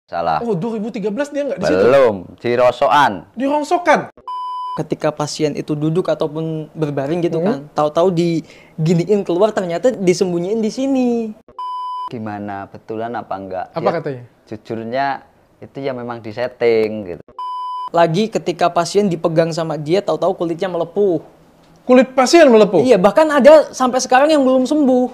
Salah. Oh, 2013 dia nggak di situ? Belum, di Rosokan. Di rongsokan? Ketika pasien itu duduk ataupun berbaring gitu kan, tahu-tahu diginiin keluar ternyata disembunyiin di sini. Gimana, betulan apa enggak? Apa Ya, katanya? jujurnya itu ya memang disetting gitu. Lagi ketika pasien dipegang sama dia, tahu-tahu kulitnya melepuh. Kulit pasien melepuh? Iya, bahkan ada sampai sekarang yang belum sembuh.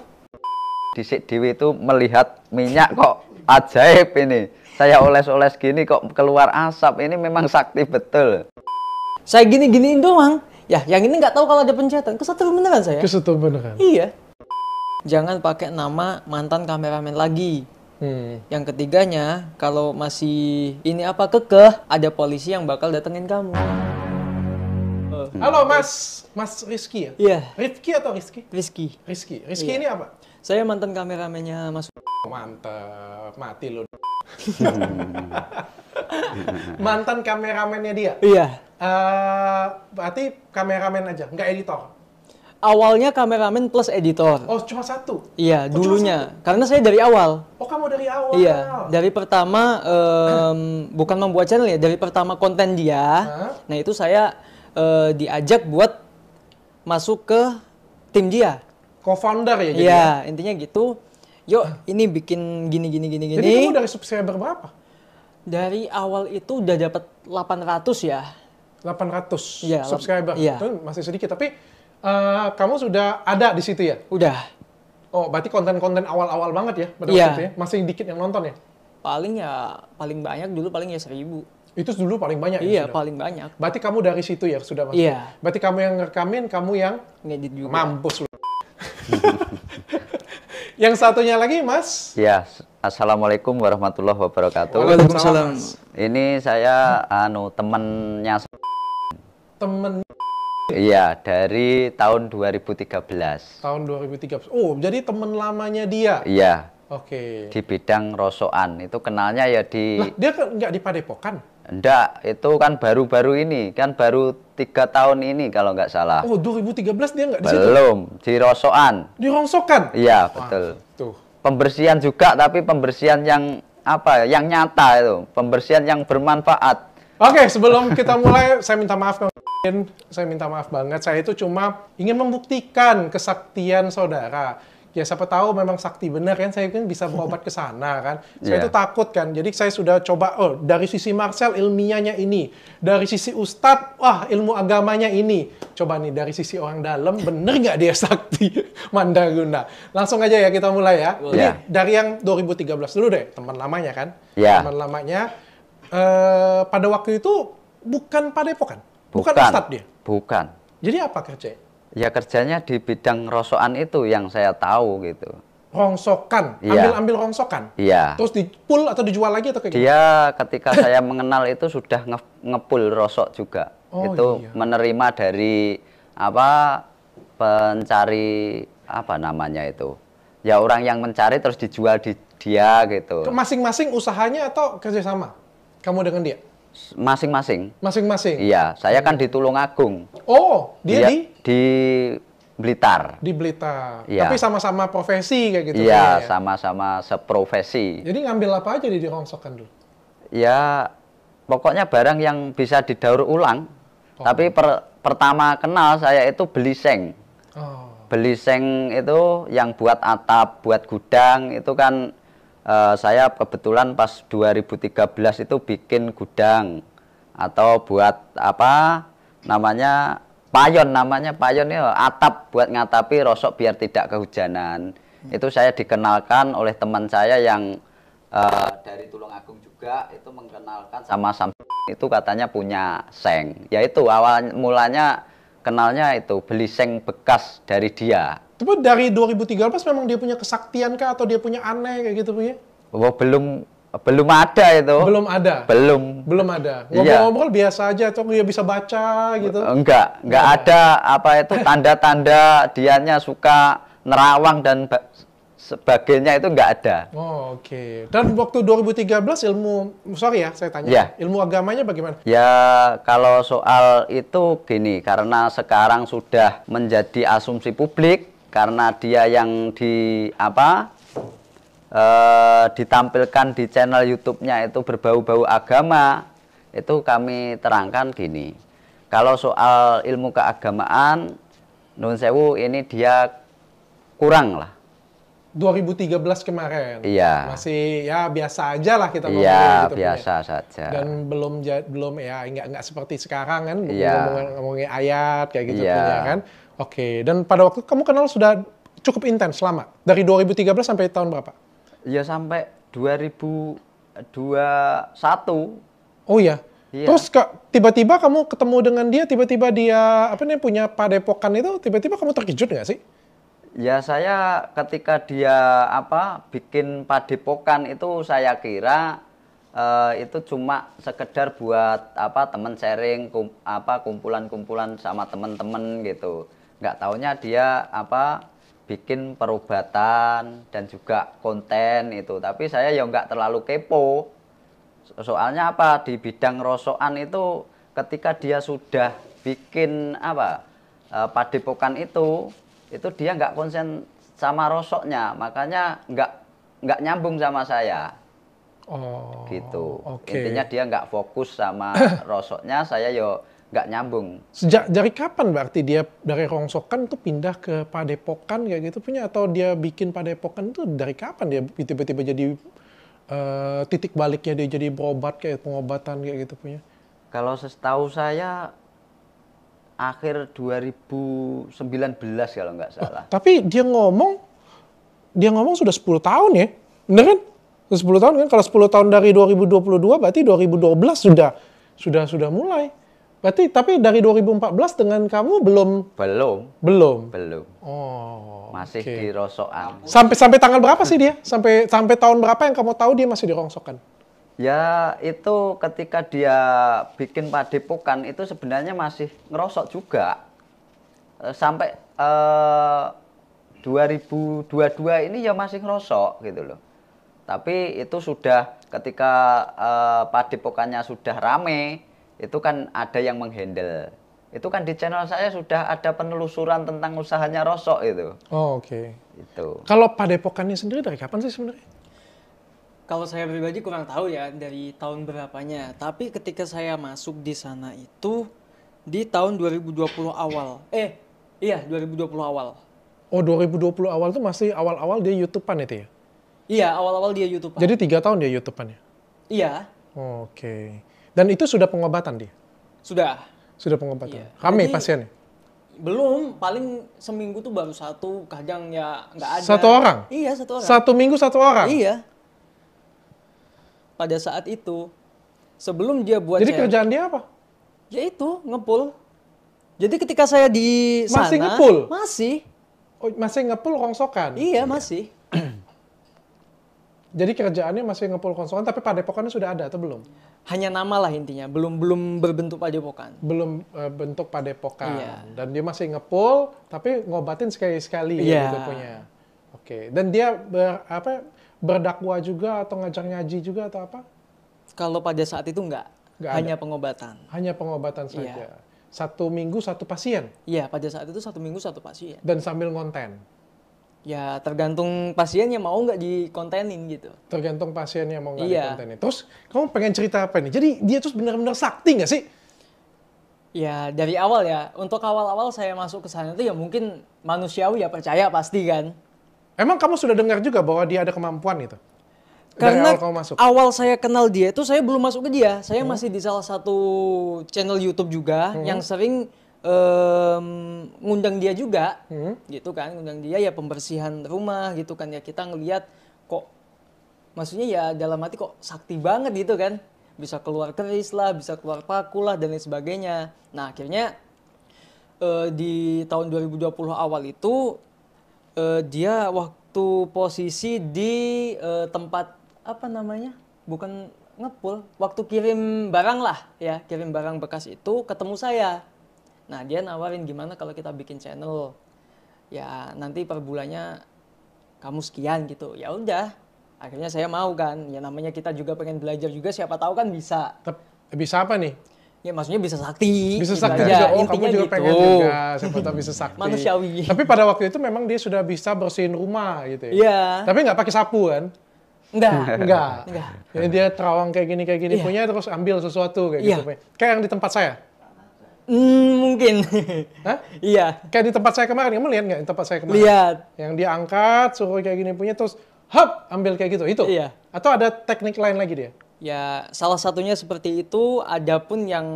Disik Dewi itu melihat minyak kok ajaib ini. Saya oles-oles gini kok keluar asap, ini memang sakti betul. Saya gini-giniin doang. Ya, yang ini nggak tahu kalau ada pencetan. Kesetrum beneran saya. Kesetrum beneran? Iya. Jangan pakai nama mantan kameramen lagi. Yang ketiganya, kalau masih ini apa kekeh, ada polisi yang bakal datengin kamu. Halo Mas Rizky ya? Iya, Rifki atau Rizky? Rizky. Rizky Iya. ini apa? Saya mantan kameramennya Mas. Mantap, mati lo. Mantan kameramennya dia? Iya. Berarti kameramen aja, nggak editor? Awalnya kameramen plus editor. Oh, cuma satu? Iya, Oh, dulunya. Karena saya dari awal. Oh, kamu dari awal? Iya, dari pertama bukan membuat channel ya, dari pertama konten dia. Hah? Nah, itu saya diajak buat masuk ke tim dia. Co-founder ya jadi? Iya, intinya gitu. Yuk, ini bikin gini. Jadi kamu dari subscriber berapa? Dari awal itu udah dapat 800 ya. 800 Iya, subscriber. iya. Itu masih sedikit, tapi kamu sudah ada di situ ya? Udah. Oh, berarti konten-konten awal-awal banget ya? Pada Iya. waktu itu ya? Masih dikit yang nonton ya? Paling banyak dulu paling ya 1000. Itu dulu paling banyak Iya, ya? Sudah? paling banyak. Berarti kamu dari situ ya sudah masuk? Iya. Berarti kamu yang ngerekamin, kamu yang Ngedit juga. mampus lu. Yang satunya lagi, Mas? Ya, assalamualaikum warahmatullahi wabarakatuh. Waalaikumsalam. Mas. Ini saya temennya. Temen Iya, dari tahun 2013. tahun 2013. Oh, jadi temen lamanya dia? Iya, Oke. di bidang rosokan. Itu kenalnya ya di... Lah, dia kan nggak di Padepokan? Enggak, itu kan baru-baru ini. Kan baru 3 tahun ini kalau nggak salah. Oh, 2013 dia nggak di situ? Belum, di rosokan. Di rongsokan? Iya, Wah, betul. tuh. Pembersihan juga, tapi pembersihan yang apa ya, yang nyata itu. Pembersihan yang bermanfaat. Oke, sebelum kita mulai, saya minta maaf. Saya minta maaf banget. Saya itu cuma ingin membuktikan kesaktian saudara. Ya, siapa tahu memang sakti benar kan, saya kan bisa berobat ke sana kan. Saya Iya. itu takut kan. Jadi saya sudah coba, oh dari sisi Marcel ilmiahnya ini. Dari sisi Ustadz, wah ilmu agamanya ini. Coba nih, dari sisi orang dalam, bener nggak dia sakti Mandaguna? Langsung aja ya kita mulai ya. Boleh. Ini Ya. dari yang 2013 dulu deh, teman lamanya kan. Ya. Teman lamanya. Pada waktu itu bukan Padepokan? Bukan Bukan. Ustadz dia? Bukan. Jadi apa kerjanya? Ya kerjanya di bidang rosokan itu yang saya tahu gitu. Rongsokan? Iya. Ambil Iya. rongsokan? Iya. Terus di-pull atau dijual lagi atau kayak gitu? Dia ketika saya mengenal itu sudah ngepul rosok juga. Oh, Itu iya. menerima dari apa pencari apa namanya itu. Ya orang yang mencari terus dijual di dia gitu. Masing-masing usahanya atau kerjasama? Kamu dengan dia? Masing-masing. Masing-masing? Iya, saya kan di Tulungagung. Oh, dia di Blitar. di Blitar. Iya. Tapi sama-sama profesi kayak gitu? Iya, kayaknya ya? sama-sama seprofesi. Jadi ngambil apa aja di rongsokan dulu? Ya, pokoknya barang yang bisa didaur ulang. Oh. Tapi pertama kenal saya itu beli seng. Oh. Beli seng itu yang buat atap, buat gudang, itu kan saya kebetulan pas 2013 itu bikin gudang. Atau buat apa namanya, payon ya, atap buat ngatapi rosok biar tidak kehujanan. Itu saya dikenalkan oleh teman saya yang dari Tulungagung juga, itu mengenalkan sama itu katanya punya seng. Ya itu awal mulanya kenalnya itu beli seng bekas dari dia. Tapi dari 2013 memang dia punya kesaktian kah atau dia punya aneh kayak gitu punya? Oh, belum ada itu. Belum ada? Belum. Belum ada. Iya. Ngobrol-ngobrol biasa aja atau dia bisa baca gitu? Enggak ada apa itu tanda-tanda dianya suka nerawang dan sebagainya, itu enggak ada. Oh, oke. Dan waktu 2013 sorry ya saya tanya, Iya. ilmu agamanya bagaimana? Ya kalau soal itu gini, karena sekarang sudah menjadi asumsi publik karena dia yang ditampilkan di channel YouTube-nya itu berbau-bau agama, itu kami terangkan gini. Kalau soal ilmu keagamaan, Nun Sewu ini dia kurang lah. 2013 kemarin. Iya. Masih ya biasa aja lah kita ngomongin Iya, gitu biasa punya. saja. Dan belum ya nggak seperti sekarang kan Iya. ngomongin ayat kayak gitu Iya. punya kan. Oke, dan pada waktu kamu kenal sudah cukup intens lama. Dari 2013 sampai tahun berapa? Ya sampai 2021. Oh iya. Iya. Terus tiba-tiba kamu ketemu dengan dia, tiba-tiba dia apa nih punya padepokan itu, tiba-tiba kamu terkejut nggak sih? Ya saya ketika dia bikin padepokan itu saya kira itu cuma sekedar buat teman sharing kumpulan-kumpulan sama teman-teman gitu. Nggak taunya dia bikin perobatan dan juga konten itu. Tapi saya ya nggak terlalu kepo. Soalnya di bidang rosokan itu ketika dia sudah bikin padepokan itu dia nggak konsen sama rosoknya, makanya nggak nyambung sama saya. Oh, Gitu. oke. Intinya dia nggak fokus sama rosoknya, saya yo nggak nyambung. Sejak dari kapan berarti dia dari rongsokan tuh pindah ke padepokan kayak gitu punya, atau dia bikin padepokan itu dari kapan dia tiba-tiba jadi titik baliknya dia jadi berobat kayak pengobatan kayak gitu punya? Kalau setahu saya akhir 2019 kalau nggak salah. Tapi dia ngomong sudah 10 tahun ya, bener kan? Sudah 10 tahun kan? Kalau 10 tahun dari 2022 berarti 2012 sudah mulai. Berarti tapi dari 2014 dengan kamu belum. Oh. Masih oke. di rosokan. Sampai tanggal berapa sih dia? Sampai tahun berapa yang kamu tahu dia masih di rongsokan? Ya itu ketika dia bikin padepokan itu sebenarnya masih ngerosok juga. Sampai 2022 ini ya masih ngerosok gitu loh. Tapi itu sudah ketika padepokannya sudah rame, itu kan ada yang menghandle. Itu kan di channel saya sudah ada penelusuran tentang usahanya rosok itu. Oh, oke. Itu. Kalau padepokannya sendiri dari kapan sih sebenarnya? Kalau saya pribadi kurang tahu ya dari tahun berapanya. Tapi ketika saya masuk di sana itu di tahun 2020 awal. Iya 2020 awal. Oh, 2020 awal tuh masih awal-awal dia YouTubean itu ya? Iya awal-awal dia YouTube. Jadi 3 tahun dia YouTubeannya? Iya. Oh, oke. Dan itu sudah pengobatan dia? Sudah. Sudah pengobatan? Iya. Rame Jadi, pasiennya? Belum, paling seminggu tuh baru satu, kadang ya nggak ada. Satu orang? Iya, satu orang. Satu minggu satu orang? Iya. Pada saat itu, sebelum dia buat Jadi kerjaan dia apa? Ya itu, ngepul. Jadi ketika saya di sana... Masih ngepul? Masih. Oh, masih ngepul rongsokan? Iya, masih. Jadi kerjaannya masih ngepul rongsokan, tapi padepokannya sudah ada atau belum? Hanya nama lah intinya, belum berbentuk padepokan. Belum bentuk padepokan. Iya. Dan dia masih ngepul, tapi ngobatin sekali-sekali Iya. gitu punya. Oke. Dan dia berdakwah juga atau ngajar ngaji juga atau apa? Kalau pada saat itu enggak Nggak hanya ada. pengobatan. Hanya pengobatan saja. Satu minggu satu pasien? Iya, pada saat itu 1 minggu 1 pasien. Dan sambil ngonten? Ya tergantung pasiennya mau nggak dikontenin gitu. Tergantung pasiennya mau nggak Iya. dikontenin. Terus kamu pengen cerita apa nih? Jadi dia tuh benar-benar sakti nggak sih? Ya dari awal ya, untuk awal-awal saya masuk ke sana itu ya mungkin manusiawi ya percaya pasti kan. Emang kamu sudah dengar juga bahwa dia ada kemampuan itu? Dari Karena awal kamu masuk? awal saya kenal dia itu saya belum masuk ke dia. Saya masih di salah satu channel YouTube juga yang sering ngundang dia juga, gitu kan, ngundang dia ya pembersihan rumah gitu kan ya, kita ngelihat kok, maksudnya ya dalam hati kok sakti banget gitu kan, bisa keluar keris lah, bisa keluar paku lah dan lain sebagainya. Nah akhirnya di tahun 2020 awal itu dia waktu posisi di tempat apa namanya, bukan ngepul, waktu kirim barang lah ya, kirim barang bekas itu ketemu saya. Nah dia nawarin gimana kalau kita bikin channel, ya nanti per bulannya kamu sekian gitu. Ya udah, akhirnya saya mau kan. Ya namanya kita juga pengen belajar juga, siapa tahu kan bisa. Bisa apa nih? Ya maksudnya bisa sakti. Bisa gitu sakti aja. juga. Oh, Intinya kamu juga gitu. pengen juga. Siapa tahu bisa sakti. Manusiawi. Tapi pada waktu itu memang dia sudah bisa bersihin rumah gitu ya. Iya. Tapi nggak pakai sapu kan? Enggak. Enggak. Enggak. Jadi dia terawang kayak gini Iya. punya terus ambil sesuatu kayak Iya. gitu punya. Kayak yang di tempat saya. Mungkin. Hah? Iya. Kayak di tempat saya kemarin. Kamu lihat nggak di tempat saya kemarin? Lihat. Yang dia angkat, suruh kayak gini punya terus hop ambil kayak gitu. Itu. Iya. Atau ada teknik lain lagi dia? Ya, salah satunya seperti itu, ada pun yang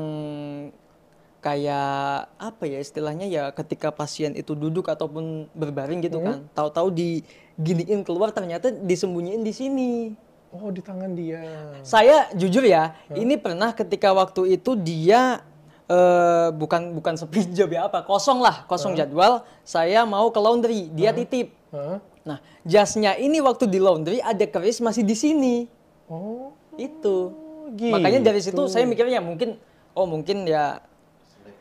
kayak apa ya istilahnya ya ketika pasien itu duduk ataupun berbaring gitu kan, tahu-tahu diginiin keluar ternyata disembunyiin di sini. Oh, di tangan dia. Saya jujur ya, ini pernah ketika waktu itu dia bukan sepi job ya apa, kosong jadwal, saya mau ke laundry, dia titip. Hah? Nah, jasnya ini waktu di laundry ada keris masih di sini. Oh, Itu. gitu. Makanya dari situ saya mikirnya mungkin ya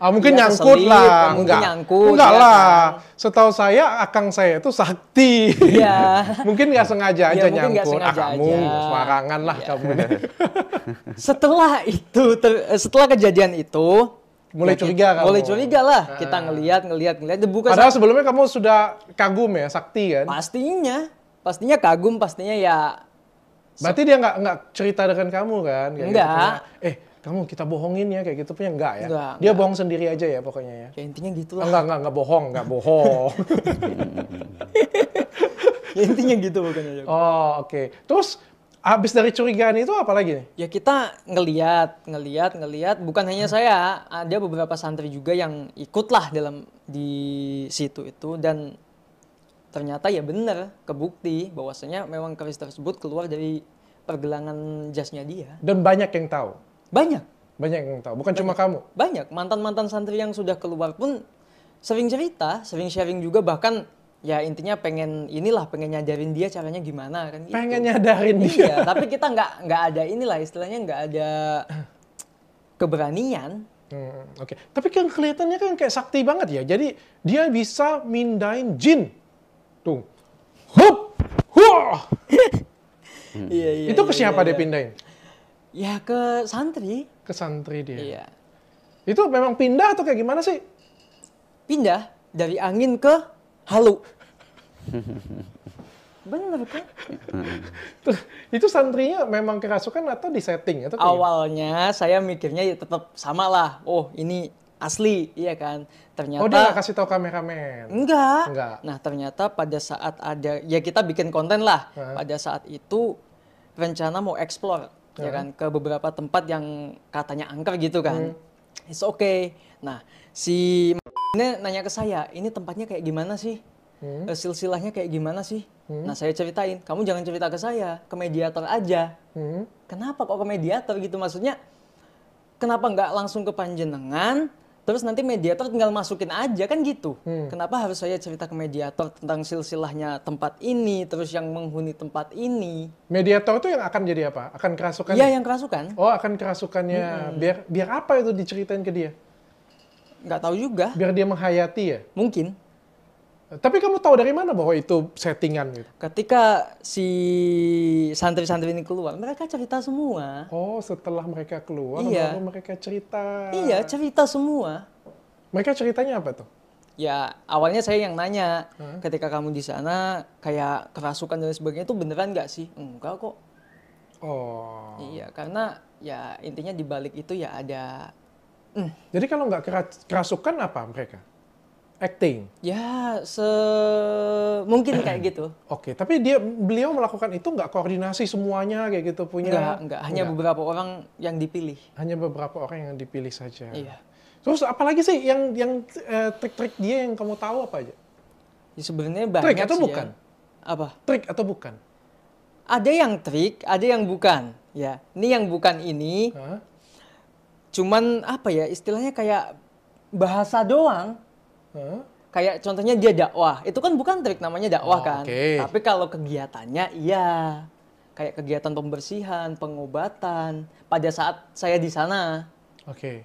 mungkin ya, nyangkut keselip, lah. mungkin Enggak. nyangkut, Enggak ya lah. kan. Setahu saya akang saya itu sakti. Iya. Mungkin nggak sengaja aja Ya, mungkin nggak nyangkut. sengaja kamu aja. sembarangan lah kamu. Setelah kejadian itu Mulai ya, curiga kamu. mulai curiga lah. Kita ngelihat bukan Padahal sebelumnya kamu sudah kagum ya, sakti kan? pastinya kagum, pastinya ya Berarti dia nggak cerita dengan kamu kan? Kayak Enggak. Gitu, punya, kamu kita bohongin ya kayak gitu punya enggak ya? Enggak, Dia bohong sendiri aja ya pokoknya ya? ya intinya gitulah. Enggak bohong. Ya intinya gitu pokoknya. Jok. Oh, oke. Terus habis dari curigaan itu apa lagi nih? Ya kita ngeliat, bukan hanya saya, ada beberapa santri juga yang ikutlah di situ itu, dan ternyata ya benar kebukti bahwasanya memang keris tersebut keluar dari pergelangan jasnya dia. Dan banyak yang tahu. Banyak Bukan cuma kamu. mantan santri yang sudah keluar pun sering cerita, sering sharing juga, bahkan ya intinya pengen nyadarin dia caranya gimana kan gitu. Pengen nyadarin dia. Iya, tapi kita nggak ada inilah istilahnya, nggak ada keberanian. Oke. Tapi kan kelihatannya kan kayak sakti banget ya. Jadi dia bisa mindahin jin. Tuh. Hup! Wah! Iya. Itu ke siapa dia pindahin? Ya ke santri. Ke santri dia. Iya. Itu memang pindah atau kayak gimana sih? Pindah dari angin ke halu. Bener kan? Itu santrinya memang kerasukan atau disetting? Atau kayak Awalnya saya mikirnya ya tetap sama lah. Oh ini asli, iya kan? Ternyata Oh dia nggak kasih tahu kameramen? Enggak. Nah ternyata pada saat ada, ya kita bikin konten lah. Pada saat itu rencana mau explore, ya kan, ke beberapa tempat yang katanya angker gitu kan. It's okay. Nah si ini nanya ke saya, ini tempatnya kayak gimana sih? Silsilahnya kayak gimana sih? Nah saya ceritain, kamu jangan cerita ke saya, ke mediator aja. Kenapa kok ke mediator gitu? Maksudnya kenapa nggak langsung ke panjenengan? Terus nanti mediator tinggal masukin aja kan gitu. Kenapa harus saya cerita ke mediator tentang silsilahnya tempat ini, terus yang menghuni tempat ini? Mediator itu yang akan jadi apa? Akan kerasukan? Iya, yang kerasukan. Oh, akan kerasukannya. Biar apa itu diceritain ke dia? Nggak tahu juga. Biar dia menghayati ya? Mungkin. Tapi kamu tahu dari mana bahwa itu settingan gitu? Ketika si santri-santri ini keluar, mereka cerita semua. Oh, setelah mereka keluar, Iya. baru mereka cerita. Iya, cerita semua. Mereka ceritanya apa tuh? Ya, awalnya saya yang nanya, ketika kamu di sana kayak kerasukan dan sebagainya itu beneran nggak sih? Enggak kok. Oh. Iya, karena ya intinya di balik itu ya ada Jadi kalau nggak kerasukan apa mereka? Acting? ya mungkin kayak gitu. Oke, tapi beliau melakukan itu nggak koordinasi semuanya kayak gitu punya? Enggak. Hanya beberapa orang yang dipilih. Hanya beberapa orang yang dipilih saja. Iya. Terus apalagi sih yang trik-trik dia yang kamu tahu apa aja? Ya, sebenarnya banyak Trik atau sih bukan? ya. Apa? Trik atau bukan? Ada yang trik, ada yang bukan. Ya, ini yang bukan ini. Hah? Cuman apa ya istilahnya kayak bahasa doang. Hah? Kayak contohnya dia dakwah, itu kan bukan trik, namanya dakwah kan. oke. Tapi kalau kegiatannya iya. Kayak kegiatan pembersihan, pengobatan pada saat saya di sana. Oke.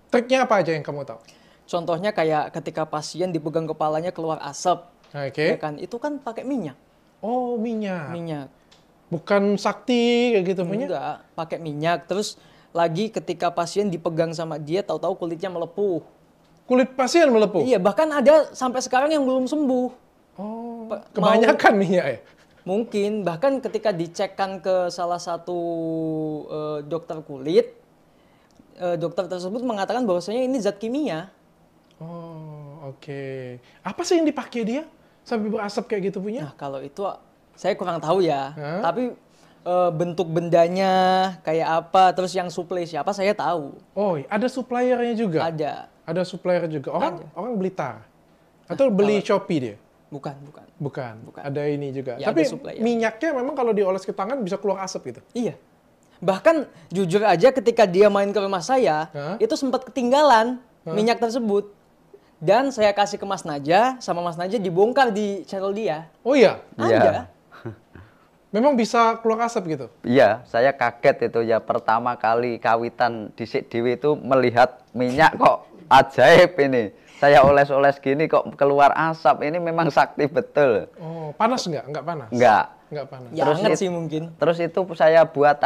Triknya apa aja yang kamu tahu? Contohnya kayak ketika pasien dipegang kepalanya keluar asap. Oke. Ya kan? Itu kan pakai minyak. Oh, minyak. Minyak. Bukan sakti kayak gitu punya? Enggak, pakai minyak. Terus lagi ketika pasien dipegang sama dia, tahu-tahu kulitnya melepuh. Kulit pasien melepuh? Iya, bahkan ada sampai sekarang yang belum sembuh. Oh, kebanyakan minyak ya? Mungkin, bahkan ketika dicekkan ke salah satu dokter kulit, dokter tersebut mengatakan bahwasanya ini zat kimia. Oh, oke. Apa sih yang dipakai dia sampai berasap kayak gitu punya? Nah, kalau itu saya kurang tahu ya. Hah? Tapi bentuk bendanya kayak apa, terus yang suplai siapa saya tahu. Oh, ada suppliernya juga? Ada. Ada supplier juga. Ada. Orang Blitar? Atau beli Shopee dia? Bukan. Bukan. Ada ini juga. Ya, tapi ada supplier. minyaknya memang kalau dioles ke tangan bisa keluar asap gitu? Iya. Bahkan jujur aja ketika dia main ke rumah saya, Hah? itu sempat ketinggalan minyak tersebut. Dan saya kasih ke Mas Naja, sama Mas Naja dibongkar di channel dia. Oh iya? Iya. Ada. Memang bisa keluar asap gitu? Iya, saya kaget itu ya pertama kali kawitan dhisik dhewe itu melihat minyak kok ajaib ini. Saya oles-oles gini kok keluar asap, ini memang sakti betul. Oh, panas nggak? Nggak panas? Enggak. Nggak panas. Ya Terus anget sih mungkin. Terus itu saya buat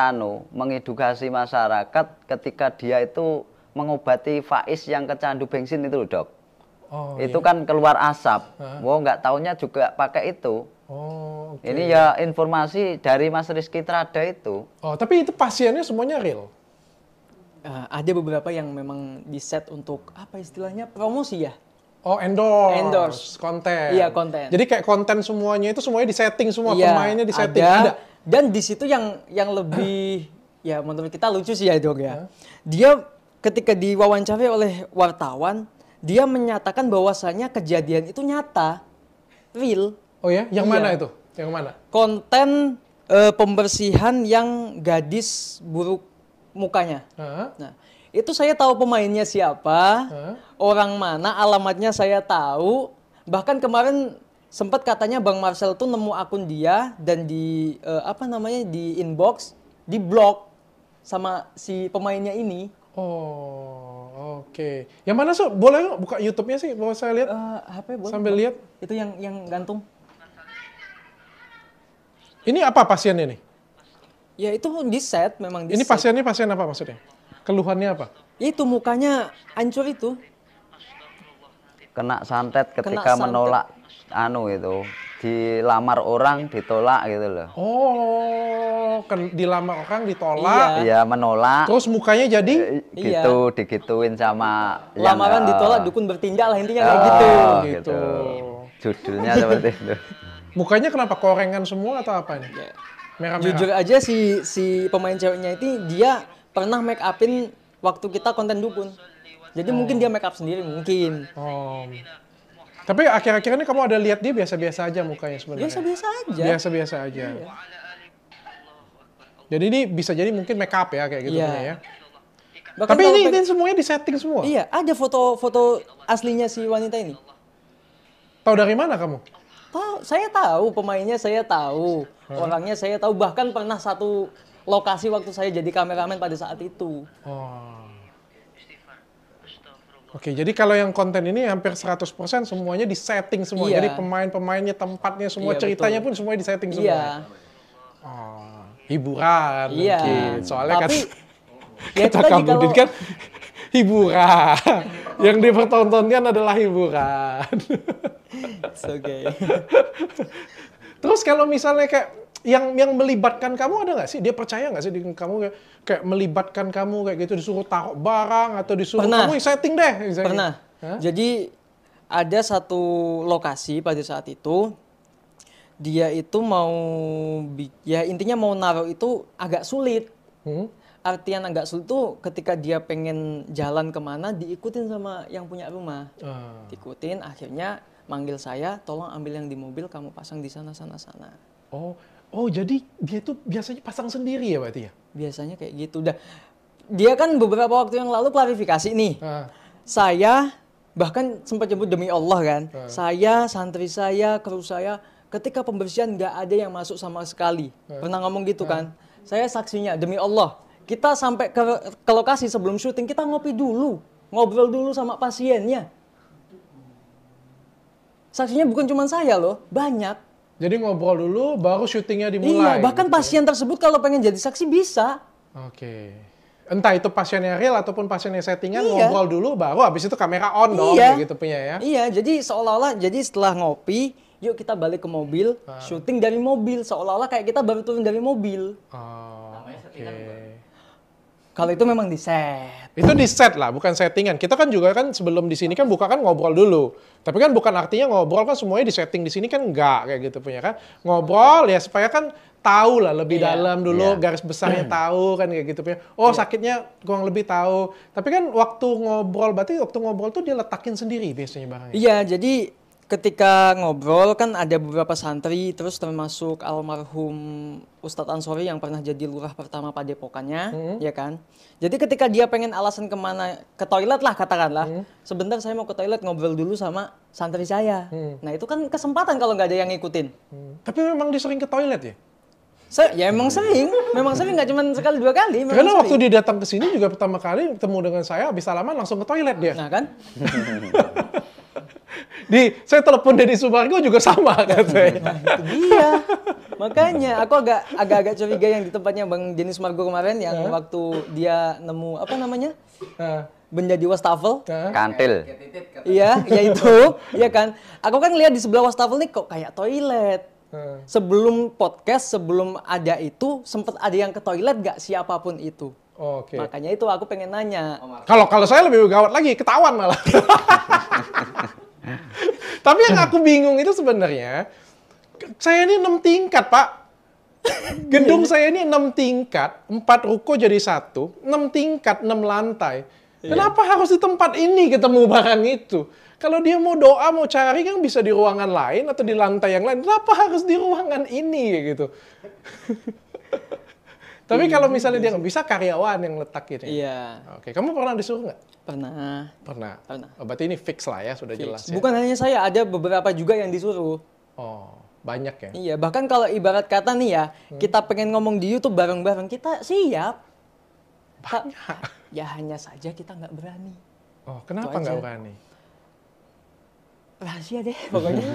mengedukasi masyarakat ketika dia itu mengobati Faiz yang kecandu bensin itu loh, Dok. Oh, Itu kan keluar asap. Hah? Wow, nggak taunya juga pakai itu. Oh, oke. Ini ya informasi dari Mas Rizky Trada itu. Oh, tapi itu pasiennya semuanya real? Ada beberapa yang memang di set untuk apa istilahnya promosi ya. Oh, endorse. Endorse. Konten. Iya, konten. Jadi kayak konten semuanya itu semuanya disetting semua, Iya, pemainnya disetting. ada. Dan di situ yang lebih ya menurut kita lucu sih ya Dok ya. Dia ketika diwawancarai oleh wartawan, dia menyatakan bahwasanya kejadian itu nyata, real. Oh ya? Yang Iya. mana itu? Yang mana? Konten pembersihan yang gadis buruk mukanya. Hah? Nah, itu saya tahu pemainnya siapa, Hah? orang mana, alamatnya saya tahu. Bahkan kemarin sempat katanya Bang Marcel tuh nemu akun dia dan di di inbox, di blog sama si pemainnya ini. Oh, oke. Yang mana, Sob? Boleh nggak buka YouTube-nya sih? Boleh saya lihat? HP boleh? Sambil Bang? lihat. Itu yang gantung. Ini apa pasiennya nih? Ya itu di set memang di Ini set. pasiennya pasien apa maksudnya? Keluhannya apa? Itu mukanya hancur itu. Kena santet ketika Kena santet. menolak itu. Dilamar orang ditolak gitu loh. Oh, dilamar orang ditolak. Iya, menolak. Terus mukanya jadi? Iya. Gitu, digituin sama yang, Lamaran ditolak, dukun bertindak lah intinya kayak oh, gitu. gitu. Judulnya seperti itu. Mukanya kenapa korengan semua atau apa nih? Ya. Merah-merah. Jujur aja si pemain ceweknya itu dia pernah make upin waktu kita konten dukun. Jadi mungkin dia make up sendiri mungkin. Oh. Tapi akhir-akhir ini kamu ada lihat dia biasa-biasa aja mukanya sebenarnya. Biasa-biasa aja. Biasa-biasa aja. Jadi ini bisa jadi mungkin make up ya kayak gitu Iya. punya ya. Bahkan Tapi kalau ini semuanya disetting semua. Iya, ada foto-foto aslinya si wanita ini. Tahu dari mana kamu? Saya tahu pemainnya, saya tahu orangnya, saya tahu bahkan pernah satu lokasi waktu saya jadi kameramen pada saat itu. Oh. Oke, jadi kalau yang konten ini hampir 100% semuanya disetting semua. Iya. Jadi pemain-pemainnya, tempatnya semua, Iya, ceritanya betul. pun semuanya disetting semua. Iya. Oh, hiburan Iya. mungkin. Soalnya Tapi, kan ya itu kata tadi kamu kalau- kan hiburan. Yang dipertontonkan adalah hiburan. It's okay. Terus kalau misalnya kayak yang melibatkan kamu ada nggak sih? Dia percaya nggak sih di kamu kayak melibatkan kamu kayak gitu disuruh taruh barang atau disuruh Pernah. kamu setting deh misalnya. Pernah. Hah? Jadi ada satu lokasi pada saat itu dia itu ya intinya mau naruh itu agak sulit. Hmm? Artian agak sulit tuh ketika dia pengen jalan kemana diikutin sama yang punya rumah. Ah. Diikutin akhirnya manggil saya, tolong ambil yang di mobil kamu pasang di sana. Oh, jadi dia tuh biasanya pasang sendiri ya berarti ya? Biasanya kayak gitu. Dia kan beberapa waktu yang lalu klarifikasi nih. Ah. Saya bahkan sempat nyebut demi Allah kan. Saya, santri saya, kru saya, ketika pembersihan nggak ada yang masuk sama sekali. Pernah ngomong gitu kan. Saya saksinya demi Allah. Kita sampai ke lokasi sebelum syuting, kita ngopi dulu. Ngobrol dulu sama pasiennya. Saksinya bukan cuma saya loh, banyak. Jadi ngobrol dulu baru syutingnya dimulai. Iya, bahkan gitu. pasien tersebut kalau pengen jadi saksi bisa. Oke. Entah itu pasiennya real ataupun pasiennya settingan, Iya. ngobrol dulu baru habis itu kamera on dong Iya. kayak gitu punya ya. Iya, jadi seolah-olah jadi setelah ngopi, yuk kita balik ke mobil, syuting dari mobil, seolah-olah kayak kita baru turun dari mobil. Oh, oke. Kalau itu memang di set. Itu di set lah, bukan settingan. Kita kan juga kan sebelum di sini kan buka kan ngobrol dulu. Tapi kan bukan artinya ngobrol kan semuanya di setting di sini kan enggak kayak gitu punya kan. Ngobrol ya supaya kan tahu lah lebih Iya. dalam dulu, Iya. garis besarnya tahu kan kayak gitu punya. Oh sakitnya kurang lebih tahu. Tapi kan waktu ngobrol, berarti waktu ngobrol tuh dia letakin sendiri biasanya barangnya. Iya, jadi ketika ngobrol kan ada beberapa santri, terus termasuk almarhum Ustadz Ansori yang pernah jadi lurah pertama Padepokannya, ya kan. Jadi ketika dia pengen alasan kemana, ke toilet lah katakanlah, sebentar saya mau ke toilet ngobrol dulu sama santri saya. Nah itu kan kesempatan kalau nggak ada yang ngikutin. Tapi memang dia sering ke toilet ya? Ya emang sering nggak cuma sekali dua kali. memang Karena waktu sering. dia datang ke sini juga pertama kali ketemu dengan saya, habis salaman langsung ke toilet dia. Nah kan, Saya telepon Deddy Sumargo juga sama katanya. itu dia. Makanya aku agak curiga yang di tempatnya Bang Denny Sumargo kemarin yang waktu dia nemu apa namanya Nah, benda di wastafel. Kantil. Iya, ya itu, iya kan. Aku kan lihat di sebelah wastafel nih kok kayak toilet. Sebelum podcast, sebelum ada itu, sempat ada yang ke toilet gak siapapun itu. Oke. Makanya itu aku pengen nanya. Kalau saya lebih gawat lagi, ketahuan malah. Tapi yang aku bingung itu sebenarnya, saya ini 6 tingkat, Pak. Gedung saya ini 6 tingkat, 4 ruko jadi 1, 6 tingkat, 6 lantai. Kenapa harus di tempat ini ketemu barang itu? Kalau dia mau doa, mau cari kan bisa di ruangan lain atau di lantai yang lain. Kenapa harus di ruangan ini kayak gitu? Tapi kalau misalnya dia nggak bisa, karyawan yang letakin ya. Iya, Oke, kamu pernah disuruh nggak? pernah. Pernah. Pernah. Oh, berarti ini fix lah ya, sudah jelas ya. Bukan hanya saya, ada beberapa juga yang disuruh. Oh, banyak ya. Iya, bahkan kalau ibarat kata nih ya, kita pengen ngomong di YouTube bareng-bareng, kita siap. Ya hanya saja kita nggak berani. Oh, kenapa Itu nggak aja. berani? Rahasia deh pokoknya.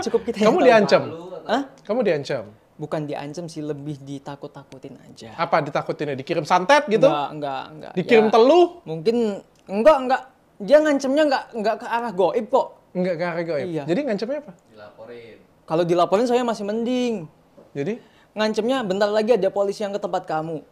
Cukup kita yang Kamu tahu. diancam? Hah? Kamu diancam? Bukan diancam sih, lebih ditakut-takutin aja. Apa ditakutinnya? Dikirim santet gitu? Enggak. Dikirim Ya, teluh? mungkin enggak. Dia ngancemnya enggak ke arah goib kok. Enggak ke arah goib. Iya. Jadi ngancamnya apa? Kalau dilaporin saya masih mending. Jadi? Ngancemnya bentar lagi ada polisi yang ke tempat kamu.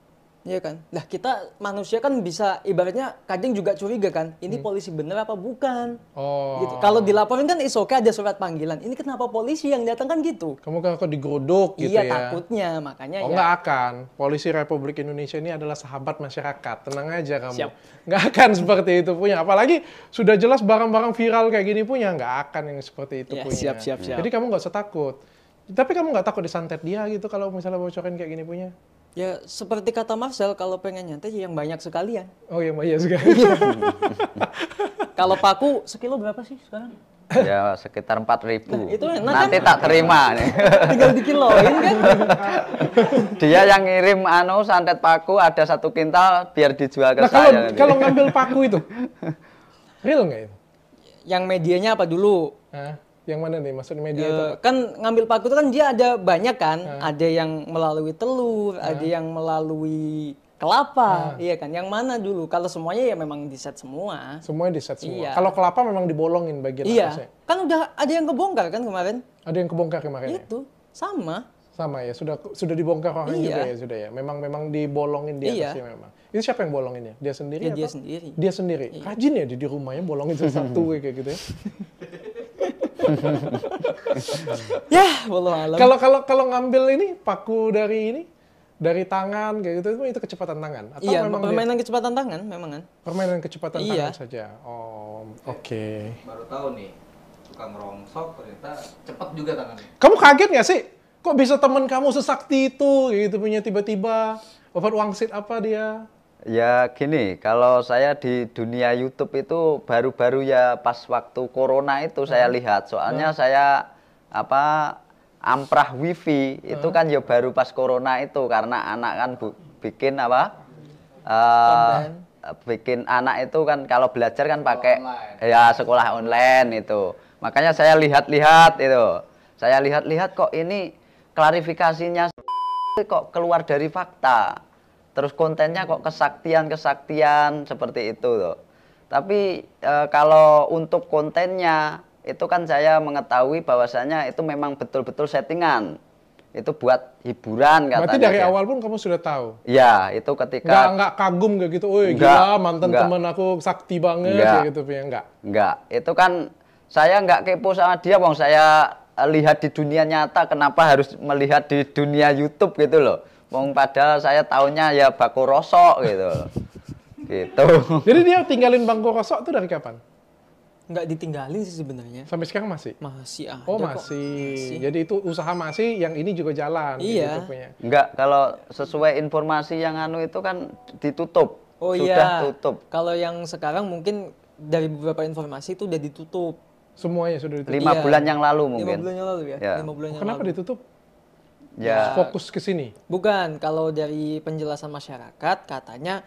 Iya kan? Lah kita manusia kan bisa ibaratnya kadang juga curiga kan, ini polisi bener apa bukan? Oh. Gitu. Kalau dilaporin kan is okay, ada surat panggilan. Ini kenapa polisi yang datang kan gitu? Kamu kan digeruduk gitu Iya ya? takutnya, makanya Oh, ya. nggak akan. Polisi Republik Indonesia ini adalah sahabat masyarakat. Tenang aja kamu. Siap. Nggak akan seperti itu punya. Apalagi sudah jelas barang-barang viral kayak gini punya. Nggak akan yang seperti itu Ya, punya. siap. Jadi kamu nggak usah takut. Tapi kamu nggak takut disantet dia gitu kalau misalnya bocorin kayak gini punya? Ya seperti kata Marcel, kalau pengen nyantai ya yang banyak sekalian. Oh yang banyak sekali. Kalau paku sekilo berapa sih sekarang? Ya sekitar 4.000. Nah, itu enak Nanti kan? tak terima nih. Tinggal dikiloin kan? Dia yang ngirim santet paku ada 1 kintal biar dijual ke Nah saya. nanti. kalau ngambil paku itu, real nggak itu? Yang medianya apa dulu? Hah? Yang mana nih? Maksudnya media itu apa? Kan ngambil paku itu kan dia ada banyak kan, ada yang melalui telur, ada yang melalui kelapa, iya kan? Yang mana dulu? Kalau semuanya ya memang di set semua. Semuanya di set semua. Iya. Kalau kelapa memang dibolongin bagian atasnya. Iya, kan udah ada yang kebongkar kan kemarin? Ada yang kebongkar kemarin ya? Itu sama. Sama ya, sudah dibongkar orang Iya. juga ya sudah ya. Memang dibolongin di Iya. atasnya memang. Itu siapa yang bolonginnya? Dia sendiri Ya, dia atau? sendiri. Dia sendiri. Rajin ya di rumahnya bolongin satu kayak gitu ya. Ya, wallahu alam. Kalau ngambil ini paku dari tangan kayak gitu itu kecepatan tangan atau Iya, memang permainan kecepatan tangan memang kan. permainan kecepatan Iya. tangan saja. Oh, oke. Baru tahu nih, tukang rongsok ternyata cepet juga tangannya. Kamu kaget nggak sih? Kok bisa teman kamu sesakti itu gitu punya tiba-tiba dapat wangsit apa dia? Ya gini, kalau saya di dunia YouTube itu baru-baru ya pas waktu corona itu saya lihat. Soalnya saya amprah wifi itu kan ya baru pas corona itu karena anak kan bikin bikin anak itu kan kalau belajar kan pakai ya sekolah online itu. Makanya saya lihat-lihat itu. Saya lihat-lihat kok ini klarifikasinya kok keluar dari fakta. terus kontennya kok kesaktian seperti itu loh. Tapi kalau untuk kontennya itu kan saya mengetahui bahwasanya itu memang betul-betul settingan. Itu buat hiburan katanya. Berarti dari dia. awal pun kamu sudah tahu? Ya, itu ketika... Nggak kagum nggak gitu, oh Nggak, gila mantan nggak. temen aku sakti banget, Nggak. kayak gitu, ya nggak? Enggak, itu kan saya nggak kepo sama dia, wong saya lihat di dunia nyata, kenapa harus melihat di dunia YouTube gitu loh. Wong padahal saya taunya ya Bako Rosok gitu. Gitu. Jadi dia tinggalin Bangku Rosok tuh dari kapan? Nggak ditinggalin sih sebenarnya. Sampai sekarang masih? Masih ada Oh kok. masih. Jadi itu usaha masih, yang ini juga jalan. Iya. Gitu, punya. Enggak, kalau sesuai informasi yang anu itu kan ditutup. Oh Sudah iya. tutup. Kalau yang sekarang mungkin dari beberapa informasi itu udah ditutup. Semuanya sudah ditutup. 5 Iya. bulan yang lalu 5 mungkin. bulan yang lalu ya? Ya. 5 bulan yang Kenapa lalu. ditutup? Ya. Fokus ke sini. Bukan, kalau dari penjelasan masyarakat katanya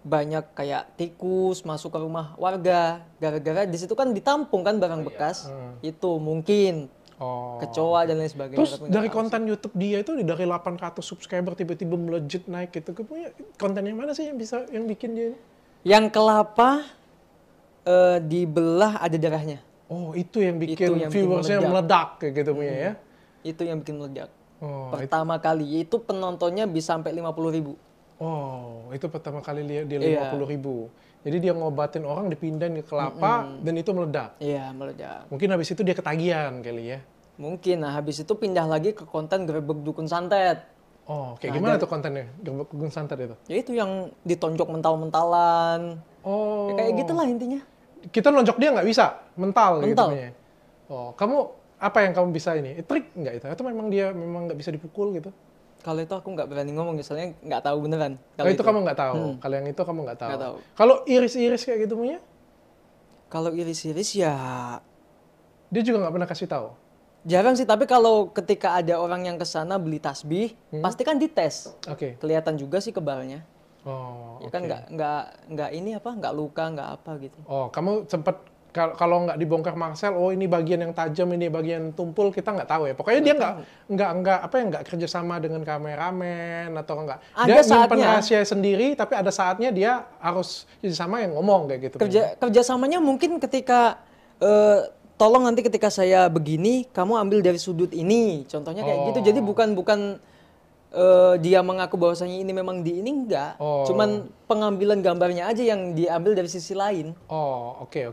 banyak kayak tikus masuk ke rumah warga. Gara-gara di situ kan ditampung kan barang bekas. Itu mungkin Oh. kecoa dan lain sebagainya. Terus tapi nggak dari tahu konten YouTube dia itu dari 800 subscriber tiba-tiba melejit naik gitu. Punya konten yang mana sih yang bisa yang bikin dia? sih. Yang kelapa dibelah ada darahnya. Oh, itu yang bikin Itu yang bikin viewersnya meledak kayak gitu punya ya. Itu yang bikin meledak. Oh, Pertama kali itu penontonnya bisa sampai 50.000. Oh, itu pertama kali lihat dia Iya. 50.000. Jadi dia ngobatin orang dipindahin ke kelapa dan itu meledak. Iya, meledak. Mungkin habis itu dia ketagihan kali ya. Mungkin, nah habis itu pindah lagi ke konten Grebek Dukun Santet. Oh, kayak Nah, gimana tuh kontennya? Gung Santet itu. Ya itu yang ditonjok mental-mentalan. Oh. Ya, kayak gitulah intinya. Kita nonjok dia nggak bisa, mental gitu Mental. punya. Oh, kamu apa yang kamu bisa ini? Trik nggak itu? Atau memang dia memang nggak bisa dipukul gitu? Kalau itu aku nggak berani ngomong, soalnya nggak tahu beneran. Kalau Kalau itu kamu nggak tahu. Kalau yang itu kamu nggak tahu. Nggak tahu. Kalau iris-iris kayak gitu punya, Kalau iris-iris ya dia juga nggak pernah kasih tahu. jarang sih. Tapi kalau ketika ada orang yang kesana beli tasbih, pasti kan dites. Oke. Kelihatan juga sih kebalnya. Oh, Ya kan nggak ini apa, nggak luka, nggak apa gitu. Oh, kamu sempat kalau nggak dibongkar Marcel, oh ini bagian yang tajam, ini bagian tumpul, kita nggak tahu ya. Pokoknya dia nggak kerjasama dengan kameramen atau nggak. Ada Dia nyimpen saatnya. rahasia sendiri, tapi ada saatnya dia harus kerjasama yang ngomong kayak gitu. Kerjasamanya mungkin ketika tolong nanti ketika saya begini kamu ambil dari sudut ini, contohnya kayak gitu. Jadi bukan dia mengaku bahwasanya ini memang di ini enggak, Oh. cuman pengambilan gambarnya aja yang diambil dari sisi lain. Oh, oke.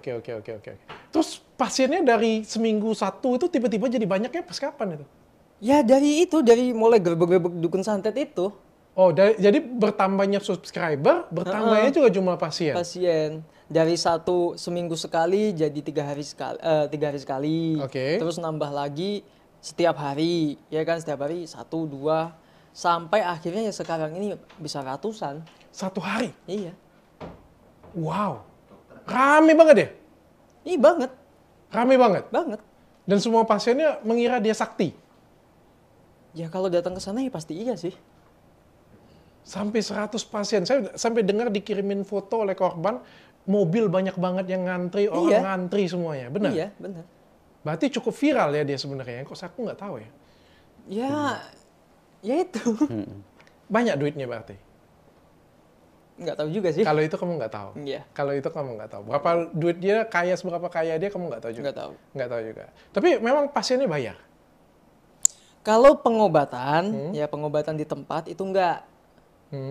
Terus pasiennya dari seminggu satu itu tiba-tiba jadi banyak ya pas kapan itu? Ya dari mulai Grebek Dukun Santet itu Oh, jadi bertambahnya subscriber, bertambahnya juga jumlah pasien. pasien dari seminggu sekali jadi 3 hari sekali, Oke. terus nambah lagi setiap hari, ya kan, setiap hari 1, 2 sampai akhirnya ya sekarang ini bisa ratusan. Satu hari. Iya. Wow. Rame banget ya? Iya banget, Rame banget. banget. Dan semua pasiennya mengira dia sakti. Ya kalau datang ke sana ya pasti iya sih. Sampai 100 pasien. Saya sampai dengar dikirimin foto oleh korban, mobil banyak banget yang ngantri, orang Iya. ngantri semuanya. Benar? Iya, benar. Berarti cukup viral ya dia sebenarnya. Kok aku nggak tahu ya. Ya itu. Banyak duitnya berarti. Nggak tahu juga sih. Kalau itu kamu nggak tahu. Iya. Kalau itu kamu nggak tahu. Berapa duit dia, seberapa kaya dia, kamu nggak tahu juga. Nggak tahu. Nggak tahu juga. Tapi memang pasiennya bayar. Kalau pengobatan, ya pengobatan di tempat itu enggak.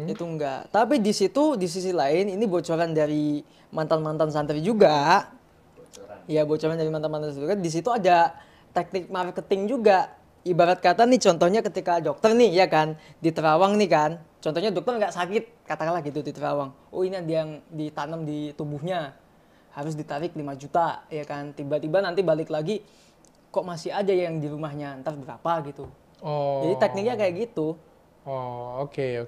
Itu enggak. Tapi di situ di sisi lain ini bocoran dari mantan-mantan santri juga. Ya bocoran dari mantan-mantan santri juga. Di situ ada teknik marketing juga. Ibarat kata nih contohnya ketika dokter nih ya kan di Terawang nih kan. Contohnya dokter nggak sakit, katakanlah gitu di Terawang. Oh ini ada yang ditanam di tubuhnya. Harus ditarik 5 juta ya kan. Tiba-tiba nanti balik lagi kok masih ada yang di rumahnya, ntar berapa gitu. Oh. Jadi tekniknya kayak gitu. Oh, oke.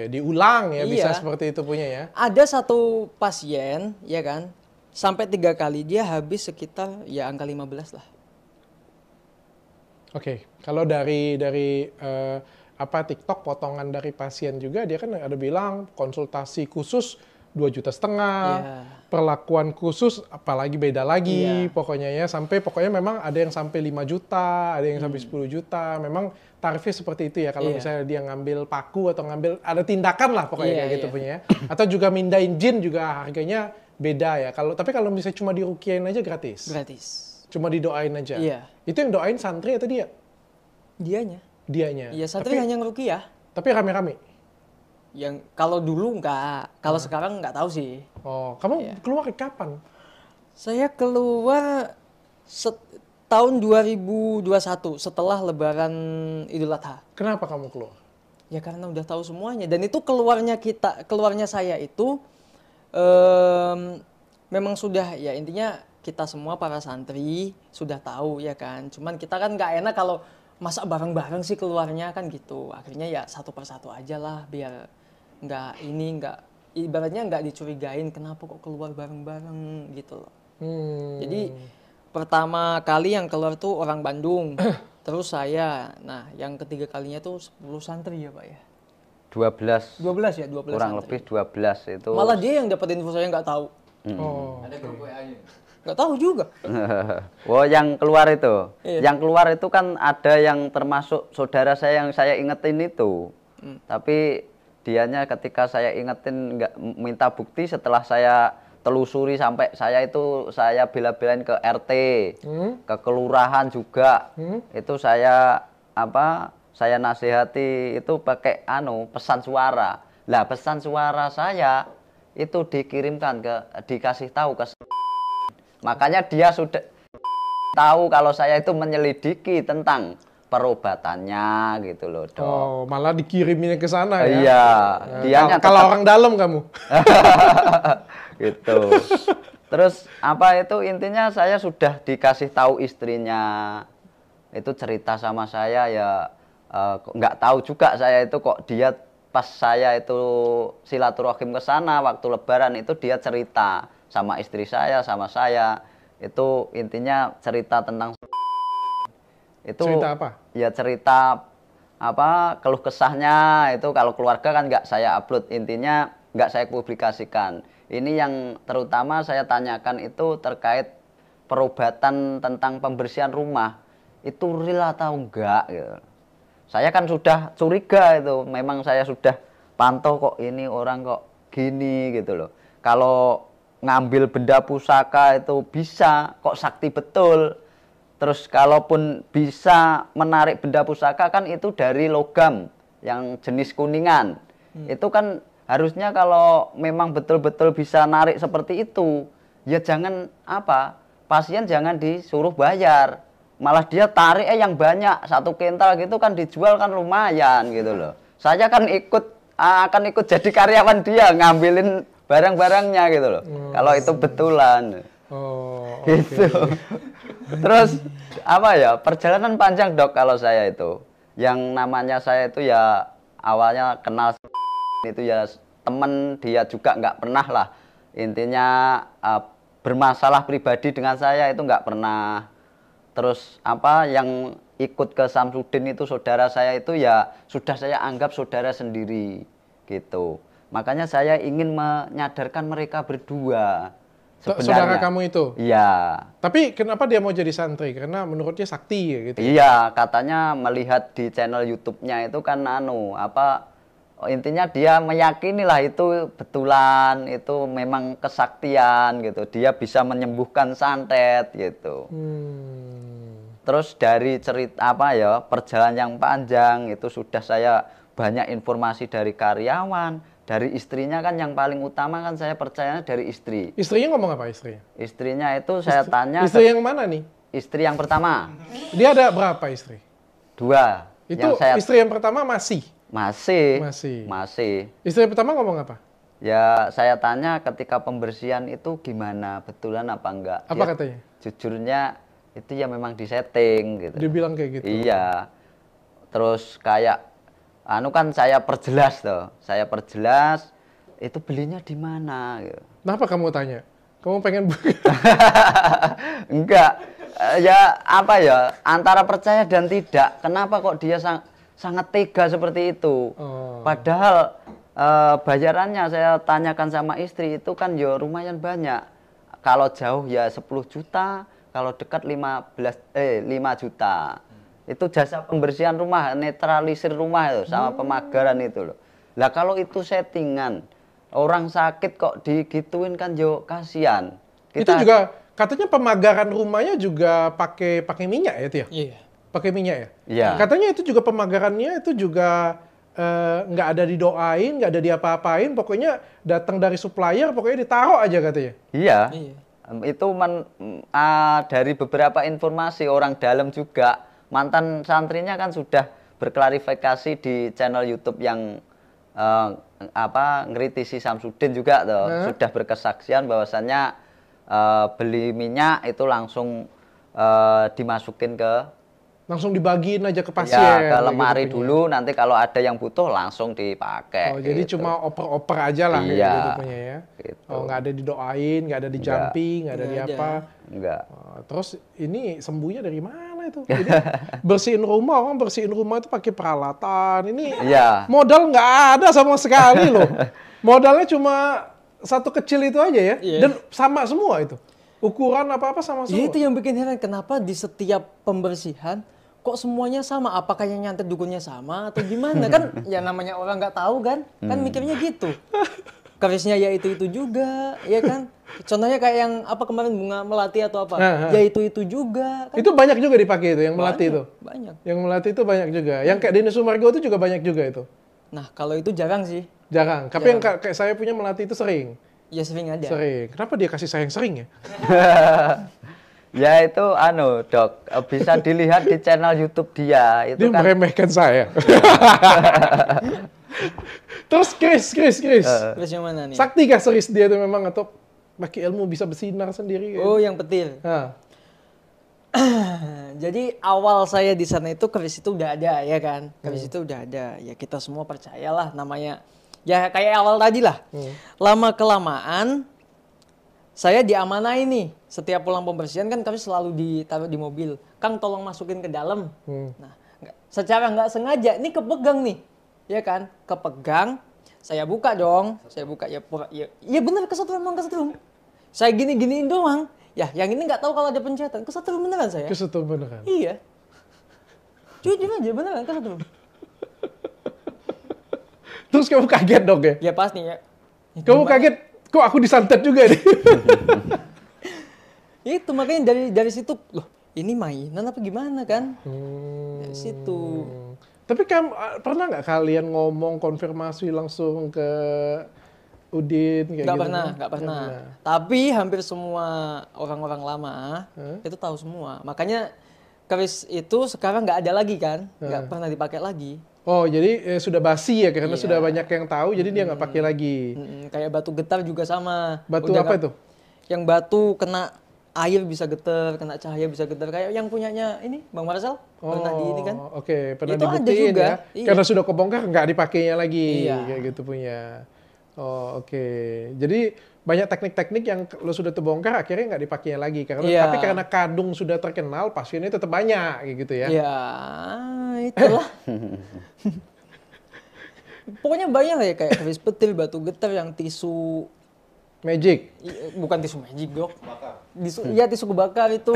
Diulang ya, bisa Iya. seperti itu punya ya. Ada satu pasien, ya kan, sampai 3 kali dia habis sekitar ya angka 15 lah. Oke, kalau dari TikTok potongan dari pasien juga dia kan ada bilang konsultasi khusus 2,5 juta, Iya. perlakuan khusus apalagi beda lagi Iya. pokoknya ya, sampai pokoknya memang ada yang sampai 5 juta, ada yang sampai 10 juta, memang tarifnya seperti itu ya kalau Iya. misalnya dia ngambil paku atau ngambil, ada tindakan lah pokoknya Iya, kayak gitu iya. punya ya. Atau juga mindain jin juga harganya beda ya. Tapi kalau misalnya cuma dirukiain aja gratis. Gratis. Cuma didoain aja. Iya. Itu yang doain santri atau dia? Dianya. Dianya. Iya, santri hanya ngeruqyah. Tapi rame-rame. Yang kalau dulu enggak, kalau sekarang enggak tahu sih. Oh, kamu keluar kapan? Saya keluar tahun 2021 setelah Lebaran Idul Adha. Kenapa kamu keluar? Ya karena udah tahu semuanya, dan itu keluarnya saya itu memang sudah, ya intinya kita semua para santri sudah tahu ya kan. Cuman kita kan nggak enak kalau masa bareng-bareng sih keluarnya kan gitu. Akhirnya ya satu persatu aja lah biar nggak ibaratnya nggak dicurigain kenapa kok keluar bareng-bareng gitu loh. Jadi pertama kali yang keluar tuh orang Bandung, terus saya. Nah, yang ketiga kalinya tuh 10 santri ya, Pak ya. 12 12 ya, 12 kurang santri. lebih 12 itu. Malah dia yang dapat info, saya nggak tahu. Oh. Ada grup WA-nya. Nggak tahu juga. Oh, yang keluar itu. Iya. Yang keluar itu kan ada yang termasuk saudara saya yang saya ingetin itu. Tapi dianya ketika saya ingetin nggak minta bukti, setelah saya telusuri sampai saya bela-belain ke RT, ke kelurahan juga. Itu saya saya nasihati itu pakai pesan suara. Lah pesan suara saya itu dikirimkan dikasih tahu ke, makanya dia sudah tahu kalau saya itu menyelidiki tentang perobatannya gitu loh, Dok. Oh, malah dikiriminnya ke sana ya. Iya, dianya Kalau tetap- orang dalam kamu. gitu. Terus itu intinya saya sudah dikasih tahu istrinya. Itu cerita sama saya ya, nggak tahu juga saya itu kok dia pas saya itu silaturahim ke sana waktu lebaran itu dia cerita sama istri saya sama saya. Itu intinya cerita tentang itu. Cerita apa? Ya cerita keluh kesahnya itu, kalau keluarga kan nggak saya upload, intinya nggak saya publikasikan. Ini yang terutama saya tanyakan itu terkait perobatan tentang pembersihan rumah, itu real atau enggak gitu. Saya kan sudah curiga itu, memang saya sudah pantau kok ini orang kok gini gitu loh. Kalau ngambil benda pusaka itu bisa, kok sakti betul. Terus kalaupun bisa menarik benda pusaka kan itu dari logam yang jenis kuningan. Itu kan harusnya kalau memang betul-betul bisa narik seperti itu, ya jangan pasien jangan disuruh bayar. Malah dia tarik yang banyak, 1 kental gitu kan dijual kan lumayan gitu loh. Saya kan akan ikut jadi karyawan dia, ngambilin barang-barangnya gitu loh. Kalau itu betulan. Oh, Gitu. Terus perjalanan panjang, Dok, kalau saya itu. Yang namanya saya itu ya awalnya kenal itu ya temen, dia juga nggak pernah lah. Intinya bermasalah pribadi dengan saya itu nggak pernah. Terus yang ikut ke Samsudin itu saudara saya itu ya sudah saya anggap saudara sendiri gitu. Makanya saya ingin menyadarkan mereka berdua. saudara kamu itu? Iya. Tapi kenapa dia mau jadi santri? Karena menurut dia sakti ya gitu. Iya, katanya melihat di channel YouTube-nya itu kan intinya dia meyakini lah itu betulan, itu memang kesaktian gitu. Dia bisa menyembuhkan santet gitu. Terus dari cerita perjalanan yang panjang itu sudah saya banyak informasi dari karyawan, dari istrinya kan yang paling utama kan saya percayanya dari istri. Istrinya ngomong apa istrinya? Istrinya itu saya tanya Istri yang mana nih? istri yang pertama. Dia ada berapa istri? 2. Itu Yang istri yang pertama masih? Masih. Istri yang pertama ngomong apa? Ya saya tanya ketika pembersihan itu gimana, betulan apa enggak? Apa katanya? Jujurnya itu ya memang disetting gitu. Dia bilang kayak gitu? Iya. Terus kayak kan saya perjelas itu belinya di mana gitu. Kenapa kamu tanya? Kamu pengen Enggak. Antara percaya dan tidak. Kenapa kok dia sangat tega seperti itu? Oh. Padahal bayarannya saya tanyakan sama istri itu kan ya lumayan banyak. Kalau jauh ya 10 juta, kalau dekat 5 juta. Itu jasa pembersihan rumah, netralisir rumah itu sama pemagaran itu loh. Lah kalau itu settingan, orang sakit kok digituin kan yo kasihan. Itu juga katanya pemagaran rumahnya juga pakai minyak ya itu ya? Iya. Pakai minyak ya? Iya. Katanya itu juga pemagarannya itu juga nggak ada didoain, nggak ada diapa-apain, pokoknya datang dari supplier, pokoknya ditaruh aja katanya. Iya. Iya. Itu dari beberapa informasi orang dalam juga, mantan santrinya kan sudah berklarifikasi di channel YouTube yang ngritisi Samsudin juga tuh, sudah berkesaksian bahwasannya beli minyak itu langsung dimasukin ke Langsung dibagiin aja ke pasien. ya, ke lemari gitu dulu, nanti kalau ada yang butuh langsung Oh, dipakai. jadi gitu. cuma oper-oper aja lah kayak Iya, gitu punya ya. gitu. Oh, nggak ada didoain, nggak ada di jumping, nggak ada di Nggak apa. Enggak. Oh, terus ini sembuhnya dari mana itu? Jadi bersihin rumah, orang bersihin rumah itu pakai peralatan. Ini Iya. modal nggak ada sama sekali loh. Modalnya cuma satu kecil itu aja ya. Iya. Dan sama semua itu. Ukuran apa-apa sama Ya semua. itu yang bikin heran, kenapa di setiap pembersihan kok semuanya sama? Apakah yang nyantet dukunnya sama atau gimana? Kan ya namanya orang nggak tahu kan? Kan mikirnya gitu. Kerisnya ya itu juga, ya kan? Contohnya kayak yang apa kemarin bunga melati atau apa? Ya itu juga. Kan? Itu banyak juga dipakai itu, yang melati itu. Banyak. Yang melati itu banyak juga. Yang kayak Denny Sumargo itu juga banyak juga itu. Nah kalau itu jarang sih. Jarang. Tapi yang kayak saya punya melati itu sering. Ya sering ada. Sering. Kenapa dia kasih sayang sering ya? Ya itu Dok, bisa dilihat di channel YouTube dia. Itu Dia kan meremehkan saya. Terus Chris. Terus yang mana nih? Sakti kah serius dia itu memang atau pakai ilmu bisa bersinar sendiri? Oh yang petir. Hah. Jadi awal saya di sana itu keris itu udah ada ya kan? Keris itu udah ada. Ya kita semua percayalah namanya. Ya kayak awal tadi lah. Lama kelamaan saya diamanai nih. Setiap pulang pembersihan kan kami selalu ditaruh di mobil. Kang tolong masukin ke dalam. Nah, secara nggak sengaja ini kepegang nih. Ya kan? Kepegang. Saya buka dong. Saya buka ya pura. Ya bener kesetrum. Saya gini-giniin doang. Ya yang ini nggak tahu kalau ada pencetan. Kesetrum beneran saya. Kesetrum beneran. Iya. Jujur aja beneran kesetrum. Terus kamu kaget dong ya? Ya pasti ya. Kamu kaget, kok aku disantet juga nih? Itu makanya dari situ loh ini mainan apa gimana kan? Dari situ. Tapi kamu pernah nggak kalian ngomong konfirmasi langsung ke Udin kayak Nggak gitu? pernah, nggak pernah. Tapi hampir semua orang-orang lama itu tahu semua. Makanya keris itu sekarang nggak ada lagi kan? Nggak pernah dipakai lagi. Oh, jadi sudah basi ya karena Iya. sudah banyak yang tahu jadi dia nggak pakai lagi. Kayak batu getar juga sama. Batu Udah apa nggak- itu? Yang batu kena air bisa getar, kena cahaya bisa getar. Kayak yang punyanya ini Bang Marcel pernah di ini kan? Oke, pernah Itu ada dibuktiin juga, ya. iya. Karena sudah kebongkar nggak dipakainya lagi Iya. kayak gitu punya. Oh, oke. Jadi banyak teknik-teknik yang lo sudah terbongkar akhirnya nggak dipakainya lagi karena Iya. tapi karena kadung sudah terkenal pasiennya tetap banyak kayak gitu ya. Ya, itulah. Pokoknya banyak lah ya kayak keris petir, batu getar, yang tisu Magic. bukan tisu magic dok. Iya tisu kebakar itu.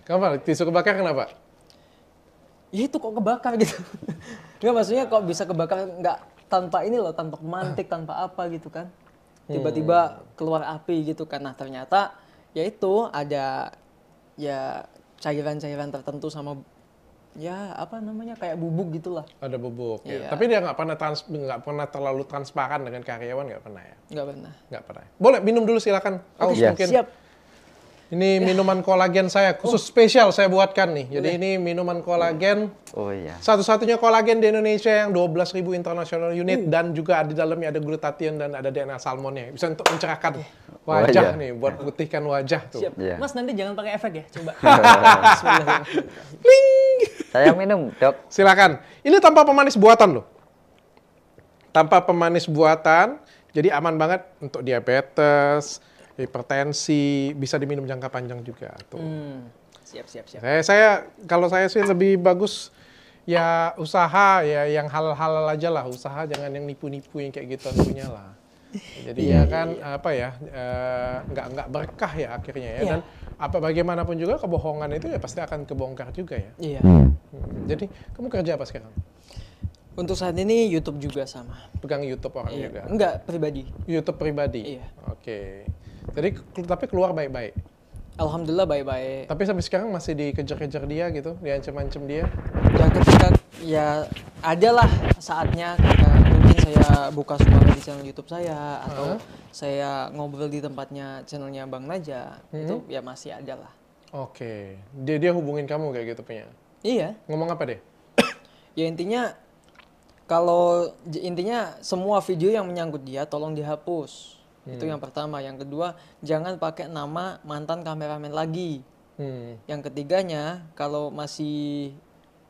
Kenapa? Tisu kebakar kenapa? Ya itu kok kebakar gitu. Nggak maksudnya kok bisa kebakar nggak tanpa ini loh, tanpa mantik, tanpa apa gitu kan. Tiba-tiba keluar api gitu kan. Nah ternyata ya itu ada ya cairan-cairan tertentu sama ya apa namanya kayak bubuk gitulah. Ada bubuk. Ya. Iya. Tapi dia nggak pernah terlalu transparan dengan karyawan nggak pernah ya? Nggak pernah. Nggak pernah. Boleh minum dulu silakan. Aus Iya. mungkin. Siap. Ini minuman kolagen saya khusus spesial saya buatkan nih. Jadi ini minuman kolagen. oh iya. Satu-satunya kolagen di Indonesia yang 12.000 international unit dan juga di dalamnya ada glutathione dan ada DNA salmonnya. Bisa untuk mencerahkan wajah Wajah. nih, buat putihkan wajah tuh. Siap. Iya. Mas nanti jangan pakai efek ya, coba. Bismillahirrahmanirrahim. Saya minum, Dok. Silakan. Ini tanpa pemanis buatan loh. Tanpa pemanis buatan, jadi aman banget untuk diabetes, hipertensi, bisa diminum jangka panjang juga tuh. Siap. Saya kalau saya sih lebih bagus ya usaha ya yang halal-halal aja lah, usaha jangan yang nipu-nipu yang kayak gitu punya lah. Jadi ya kan apa ya nggak berkah ya akhirnya ya. Dan apa bagaimanapun juga kebohongan itu ya pasti akan kebongkar juga ya. Iya. Jadi kamu kerja apa sekarang? Untuk saat ini YouTube juga sama. Pegang YouTube orang Iya. juga. Enggak, pribadi. YouTube pribadi. Iya. Oke. Jadi tapi keluar baik-baik. Alhamdulillah baik-baik. Tapi sampai sekarang masih dikejar-kejar dia gitu, diancam-ancam dia. Ya ketika ya adalah saatnya ketika mungkin saya buka suara di channel YouTube saya atau saya ngobrol di tempatnya channelnya Bang Naja itu ya masih ada lah. Oke. Dia hubungin kamu kayak gitu punya. Iya. Ngomong apa deh? Ya intinya intinya semua video yang menyangkut dia tolong dihapus. Itu yang pertama. Yang kedua, jangan pakai nama mantan kameramen lagi. Yang ketiganya, kalau masih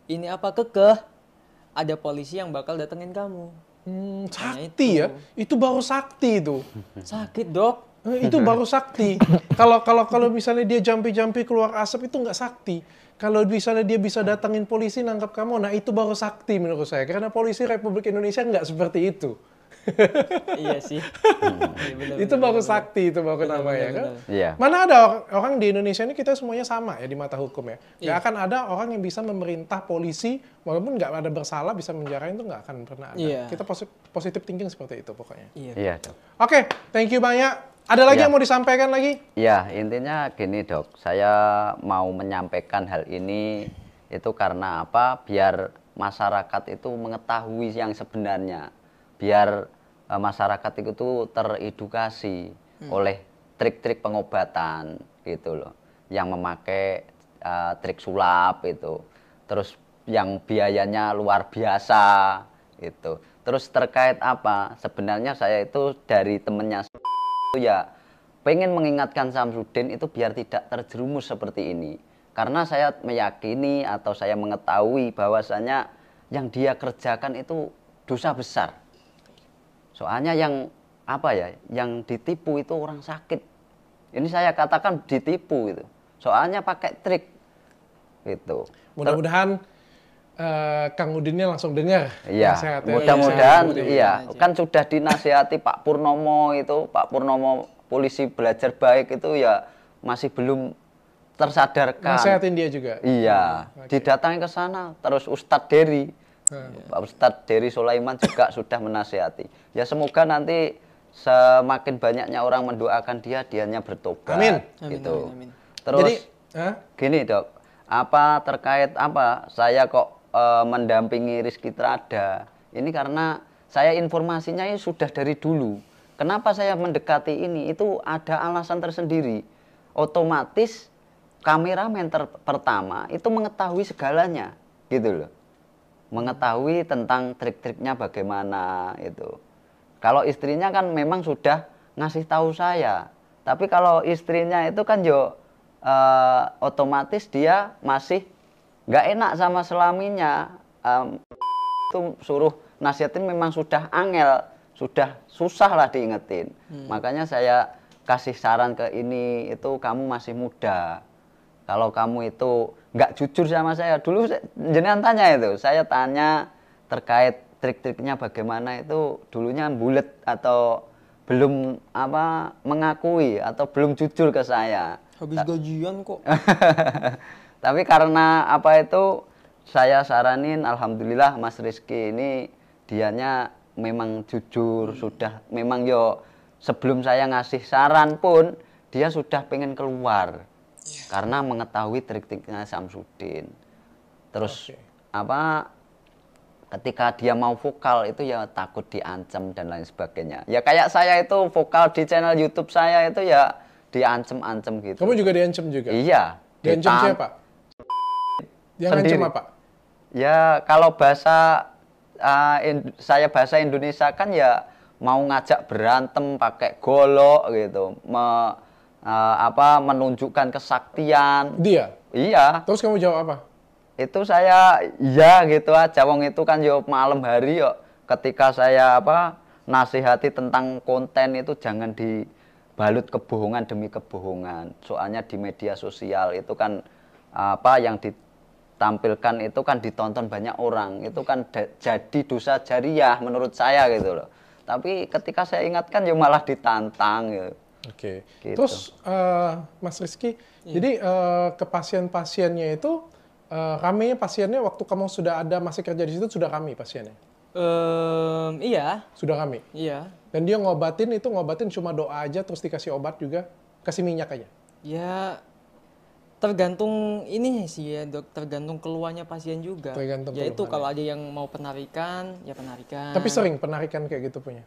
ini apa kekeh, ada polisi yang bakal datengin kamu. Sakti ya? Itu baru sakti itu. Sakit, Dok. Itu baru sakti. Kalau misalnya dia jampi-jampi keluar asap itu nggak sakti. Kalau misalnya dia bisa datangin polisi nangkap kamu, nah itu baru sakti menurut saya. Karena polisi Republik Indonesia nggak seperti itu. Iya sih. Itu baru sakti, itu baru namanya kan. Iya. Mana ada orang di Indonesia ini kita semuanya sama ya di mata hukum ya. Nggak akan ada orang yang bisa memerintah polisi walaupun nggak ada bersalah bisa menjarain itu nggak akan pernah ada. Iya. Kita positive thinking seperti itu pokoknya. Iya. Dok. Oke, thank you banyak. Ada lagi Iya. yang mau disampaikan lagi? Ya, intinya gini Dok, saya mau menyampaikan hal ini itu karena apa? Biar masyarakat itu mengetahui yang sebenarnya. Biar masyarakat itu teredukasi oleh trik-trik pengobatan gitu loh. Yang memakai trik sulap itu. Terus yang biayanya luar biasa itu. Terus terkait apa? Sebenarnya saya itu dari temennya ya pengen mengingatkan Samsudin itu biar tidak terjerumus seperti ini. Karena saya meyakini atau saya mengetahui bahwasanya yang dia kerjakan itu dosa besar. Soalnya yang apa ya, yang ditipu itu orang sakit. Ini saya katakan ditipu itu. Soalnya pakai trik gitu. Mudah-mudahan Kang Udinnya langsung dengar. Iya, nasihatnya. mudah-mudahan Udin. iya. Kan sudah dinasihati Pak Purnomo itu, Pak Purnomo polisi belajar baik itu ya masih belum tersadarkan. Nasihatin dia juga. Iya, didatangi ke sana. Terus Ustadz Dery, Pak Ustadz Dery Sulaiman juga sudah menasihati. Ya semoga nanti semakin banyaknya orang mendoakan dia, dianya bertobat. Amin. Gitu. Amin. Terus Jadi, gini Dok, apa terkait apa saya kok mendampingi Rizky Trada? Ini karena saya informasinya ini sudah dari dulu. Kenapa saya mendekati ini? Itu ada alasan tersendiri. Otomatis kameramen pertama itu mengetahui segalanya, gitu loh. Mengetahui tentang trik-triknya bagaimana itu. Kalau istrinya kan memang sudah ngasih tahu saya. Tapi kalau istrinya itu kan otomatis dia masih nggak enak sama selaminya. Itu suruh nasihatin memang sudah angel, sudah susah lah diingetin. Makanya saya kasih saran ke ini, itu kamu masih muda. Kalau kamu itu nggak jujur sama saya, dulu jenengan tanya itu, saya tanya terkait trik-triknya bagaimana itu dulunya bulet atau belum apa mengakui atau belum jujur ke saya. Habis gajian kok. Tapi karena apa itu saya saranin, alhamdulillah Mas Rizky ini dianya memang jujur, sudah memang sebelum saya ngasih saran pun dia sudah pengen keluar. Karena mengetahui trik-triknya Samsudin. Terus apa ketika dia mau vokal itu ya takut diancam dan lain sebagainya. Ya kayak saya itu vokal di channel YouTube saya itu ya diancam-ancam gitu. kamu juga diancam juga? Iya. Diancam siapa? Yang ngancam apa? Ya kalau bahasa saya bahasa Indonesia kan ya mau ngajak berantem pakai golok gitu, menunjukkan kesaktian. Dia? Iya. Terus kamu jawab apa? Itu saya iya gitu aja. Wong itu kan malam hari ketika saya nasihati tentang konten itu jangan dibalut kebohongan demi kebohongan. Soalnya di media sosial itu kan yang tampilkan itu kan ditonton banyak orang, itu kan jadi dosa jariah menurut saya gitu loh. Tapi ketika saya ingatkan ya malah ditantang gitu. Oke. Gitu. Terus Mas Rizky, jadi ke pasien-pasiennya itu ramenya pasiennya waktu kamu sudah ada masih kerja di situ sudah rame pasiennya? Iya. Sudah rame? Iya. Dan dia ngobatin cuma doa aja terus dikasih obat juga, kasih minyak aja? Ya tergantung ini sih ya dok, tergantung keluarnya pasien juga. Tergantung ya itu keluhan, kalau ada yang mau penarikan, ya penarikan. Tapi sering penarikan kayak gitu punya?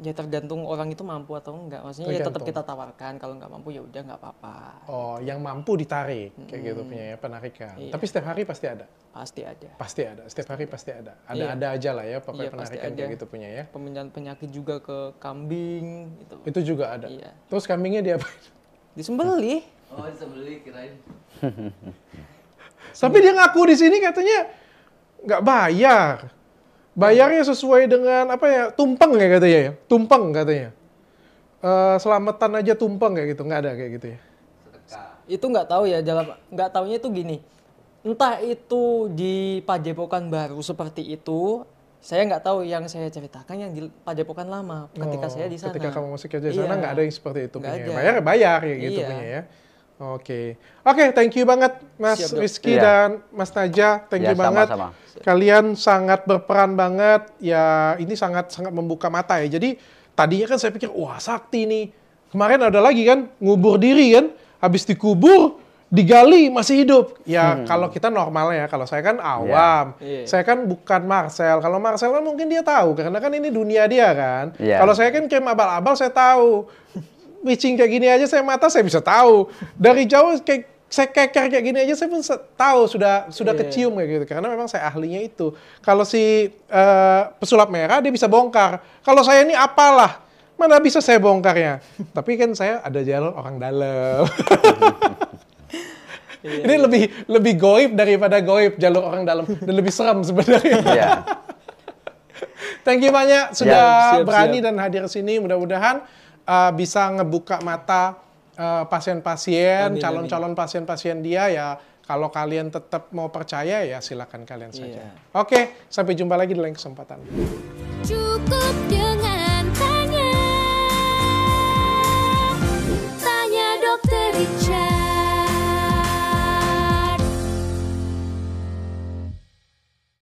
Ya tergantung orang itu mampu atau enggak. Maksudnya ya tetap Tergantung. kita tawarkan, kalau nggak mampu ya udah nggak apa-apa. Oh, yang mampu ditarik kayak gitu punya ya, penarikan. Iya. Tapi setiap hari pasti ada? Pasti ada. Pasti ada, setiap hari pasti ada. Iya. Ada aja lah ya pokoknya Iya, pasti penarikan ada. kayak gitu punya ya. Pemindahan penyakit juga ke kambing gitu. Itu juga ada? Iya. Terus kambingnya diapain? Disembelih. Oh, disembelih kirain. Tapi dia ngaku di sini katanya nggak bayar. Bayarnya sesuai dengan apa ya? Tumpeng ya katanya ya. Tumpeng katanya. Selamatan aja tumpeng kayak gitu. Nggak ada kayak gitu ya. Sedekah. Itu nggak tahu ya, nggak taunya itu gini. Entah itu di Padepokan baru seperti itu, saya nggak tahu. Yang saya ceritakan yang di Padepokan lama ketika saya di sana. Ketika kamu masih kerja di sana Iya. nggak ada yang seperti itu Nggak punya. ada. Bayar ya gitu Iya. punya ya. Oke, thank you banget Mas Siap, Dok. Rizky Iya. dan Mas Naja, thank Ya, you banget. sama-sama. Kalian sangat berperan banget, ya ini sangat membuka mata ya. Jadi tadinya kan saya pikir, wah sakti nih. Kemarin ada lagi kan, ngubur diri kan, habis dikubur, digali masih hidup. Ya kalau kita normal ya, kalau saya kan awam, Iya. saya kan bukan Marcel. Kalau Marcel kan mungkin dia tahu, karena kan ini dunia dia kan. Iya. Kalau saya kan kayak abal-abal saya tahu. Pitching kayak gini aja saya bisa tahu. Dari jauh kayak saya keker kayak gini aja saya pun tahu sudah Iya. kecium kayak gitu karena memang saya ahlinya itu. Kalau si pesulap merah dia bisa bongkar. Kalau saya ini apalah mana bisa saya bongkarnya. Tapi kan saya ada jalur orang dalam. Ini lebih goib daripada goib jalur orang dalam dan lebih seram sebenarnya. Iya. Thank you banyak sudah Siap, berani siap. dan hadir sini. Mudah-mudahan bisa ngebuka mata pasien-pasien, Amin, calon-calon pasien-pasien dia ya. Kalau kalian tetap mau percaya ya silakan kalian saja. Iya. Oke, sampai jumpa lagi di lain kesempatan. Cukup dengan